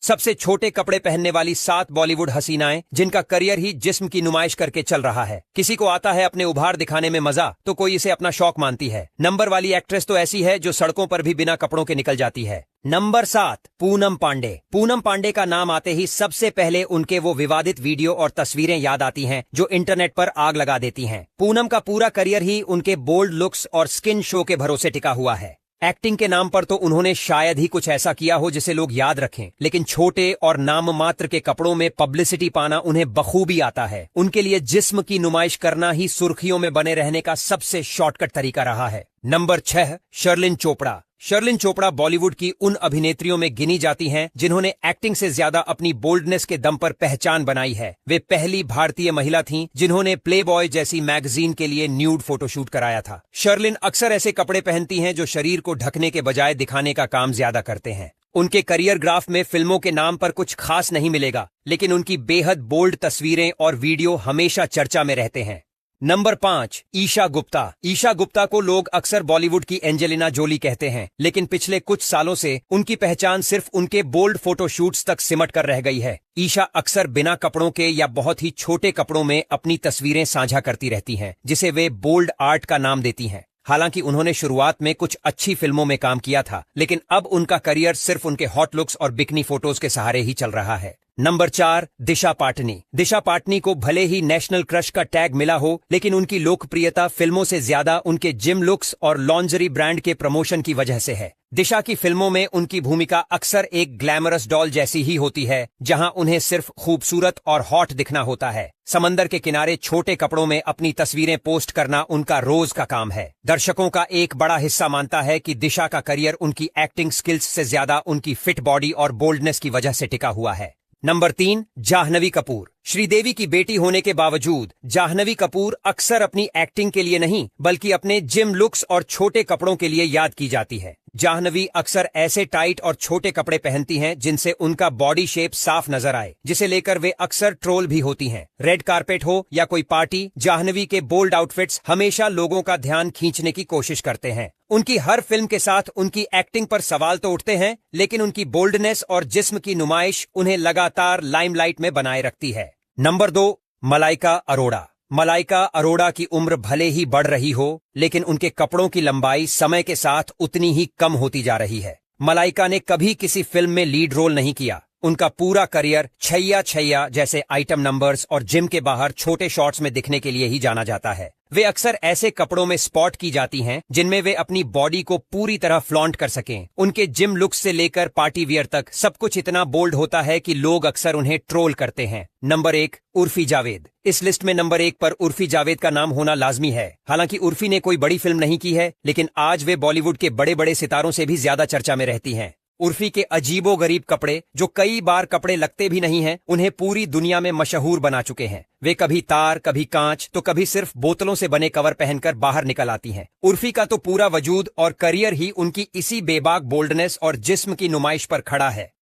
सबसे छोटे कपड़े पहनने वाली 7 बॉलीवुड हसीनाएं जिनका करियर ही जिस्म की नुमाइश करके चल रहा है। किसी को आता है अपने उभार दिखाने में मजा, तो कोई इसे अपना शौक मानती है। नंबर वाली एक्ट्रेस तो ऐसी है जो सड़कों पर भी बिना कपड़ों के निकल जाती है। नंबर 7, पूनम पांडे। पूनम पांडे का नाम आते ही सबसे पहले उनके वो विवादित वीडियो और तस्वीरें याद आती हैं जो इंटरनेट पर आग लगा देती हैं। पूनम का पूरा करियर ही उनके बोल्ड लुक्स और स्किन शो के भरोसे टिका हुआ है। एक्टिंग के नाम पर तो उन्होंने शायद ही कुछ ऐसा किया हो जिसे लोग याद रखें, लेकिन छोटे और नाम मात्र के कपड़ों में पब्लिसिटी पाना उन्हें बखूबी आता है। उनके लिए जिस्म की नुमाइश करना ही सुर्खियों में बने रहने का सबसे शॉर्टकट तरीका रहा है। नंबर 6, शर्लिन चोपड़ा। शर्लिन चोपड़ा बॉलीवुड की उन अभिनेत्रियों में गिनी जाती हैं जिन्होंने एक्टिंग से ज्यादा अपनी बोल्डनेस के दम पर पहचान बनाई है। वे पहली भारतीय महिला थीं जिन्होंने प्लेबॉय जैसी मैगजीन के लिए न्यूड फोटोशूट कराया था। शर्लिन अक्सर ऐसे कपड़े पहनती हैं जो शरीर को ढकने के बजाय दिखाने का काम ज्यादा करते हैं। उनके करियर ग्राफ में फिल्मों के नाम पर कुछ खास नहीं मिलेगा, लेकिन उनकी बेहद बोल्ड तस्वीरें और वीडियो हमेशा चर्चा में रहते हैं। नंबर 5, ईशा गुप्ता। ईशा गुप्ता को लोग अक्सर बॉलीवुड की एंजेलिना जोली कहते हैं, लेकिन पिछले कुछ सालों से उनकी पहचान सिर्फ उनके बोल्ड फोटोशूट्स तक सिमट कर रह गई है। ईशा अक्सर बिना कपड़ों के या बहुत ही छोटे कपड़ों में अपनी तस्वीरें साझा करती रहती हैं, जिसे वे बोल्ड आर्ट का नाम देती हैं। हालांकि उन्होंने शुरुआत में कुछ अच्छी फिल्मों में काम किया था, लेकिन अब उनका करियर सिर्फ उनके हॉट लुक्स और बिकनी फोटोज के सहारे ही चल रहा है। नंबर 4, दिशा पाटनी। दिशा पाटनी को भले ही नेशनल क्रश का टैग मिला हो, लेकिन उनकी लोकप्रियता फिल्मों से ज्यादा उनके जिम लुक्स और लॉन्जरी ब्रांड के प्रमोशन की वजह से है। दिशा की फिल्मों में उनकी भूमिका अक्सर एक ग्लैमरस डॉल जैसी ही होती है, जहां उन्हें सिर्फ खूबसूरत और हॉट दिखना होता है। समंदर के किनारे छोटे कपड़ों में अपनी तस्वीरें पोस्ट करना उनका रोज का काम है। दर्शकों का एक बड़ा हिस्सा मानता है कि दिशा का करियर उनकी एक्टिंग स्किल्स से ज्यादा उनकी फिट बॉडी और बोल्डनेस की वजह से टिका हुआ है। नंबर 3, जाह्नवी कपूर। श्रीदेवी की बेटी होने के बावजूद जाह्नवी कपूर अक्सर अपनी एक्टिंग के लिए नहीं, बल्कि अपने जिम लुक्स और छोटे कपड़ों के लिए याद की जाती है। जाह्नवी अक्सर ऐसे टाइट और छोटे कपड़े पहनती हैं जिनसे उनका बॉडी शेप साफ नजर आए, जिसे लेकर वे अक्सर ट्रोल भी होती हैं। रेड कारपेट हो या कोई पार्टी, जाह्नवी के बोल्ड आउटफिट्स हमेशा लोगों का ध्यान खींचने की कोशिश करते हैं। उनकी हर फिल्म के साथ उनकी एक्टिंग पर सवाल तो उठते हैं, लेकिन उनकी बोल्डनेस और जिस्म की नुमाइश उन्हें लगातार लाइमलाइट में बनाए रखती है। नंबर 2, मलाइका अरोड़ा। मलाइका अरोड़ा की उम्र भले ही बढ़ रही हो, लेकिन उनके कपड़ों की लंबाई समय के साथ उतनी ही कम होती जा रही है। मलाइका ने कभी किसी फिल्म में लीड रोल नहीं किया। उनका पूरा करियर छैया छैया जैसे आइटम नंबर्स और जिम के बाहर छोटे शॉट्स में दिखने के लिए ही जाना जाता है। वे अक्सर ऐसे कपड़ों में स्पॉट की जाती हैं जिनमें वे अपनी बॉडी को पूरी तरह फ्लॉन्ट कर सकें। उनके जिम लुक्स से लेकर पार्टी वियर तक सब कुछ इतना बोल्ड होता है कि लोग अक्सर उन्हें ट्रोल करते हैं। नंबर 1, उर्फी जावेद। इस लिस्ट में नंबर 1 पर उर्फी जावेद का नाम होना लाजमी है। हालांकि उर्फी ने कोई बड़ी फिल्म नहीं की है, लेकिन आज वे बॉलीवुड के बड़े बड़े सितारों से भी ज्यादा चर्चा में रहती हैं। उर्फी के अजीबो गरीब कपड़े, जो कई बार कपड़े लगते भी नहीं हैं, उन्हें पूरी दुनिया में मशहूर बना चुके हैं। वे कभी तार, कभी कांच, तो कभी सिर्फ बोतलों से बने कवर पहनकर बाहर निकल आती हैं। उर्फी का तो पूरा वजूद और करियर ही उनकी इसी बेबाक बोल्डनेस और जिस्म की नुमाइश पर खड़ा है।